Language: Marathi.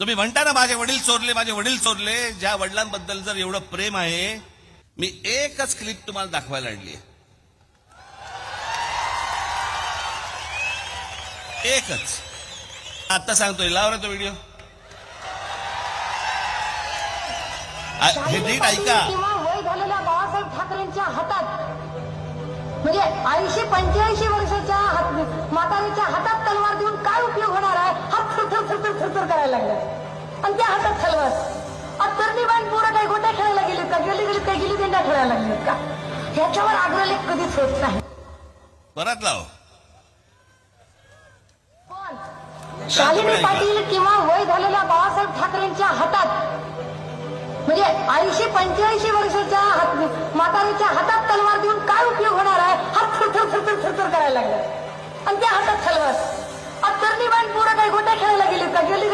तुम्ही म्हणता ना माझे वडील चोरले, ज्या वडिलांबद्दल जर एवढं प्रेम आहे, मी एकच क्लिप तुम्हाला दाखवायला आणली, एकच. आता सांगतोय, लावला तो व्हिडिओ, हे नीट ऐका. किंवा वय झालेल्या बाळासाहेब ठाकरेंच्या हातात, म्हणजे 80-85 वर्षाच्या म्हातारीच्या हातात तलवार देऊन काय उपयोग होणार आहे? हात थरथर करायला लागला आणि त्या हातात तलवार. तरुणीबाईन पोरं काही गोट्या खेळायला गेलीत का? गेली देंडा खेळायला लागलेत का? ह्याच्यावर अग्रलेख कधीच होत नाही. परत लाव. शालिनी पाटील किंवा वय झालेल्या बाळासाहेब ठाकरेंच्या हातात, म्हणजे 80-85 वर्षाच्या म्हातारीच्या हातात तलवार देऊन काय उपयोग होणार आहे? हात थरथर करायला लागला आणि त्या हातात तलवार. तरुणीबाईन पोरं काही गोट्या खेळायला गेलीत का? गेली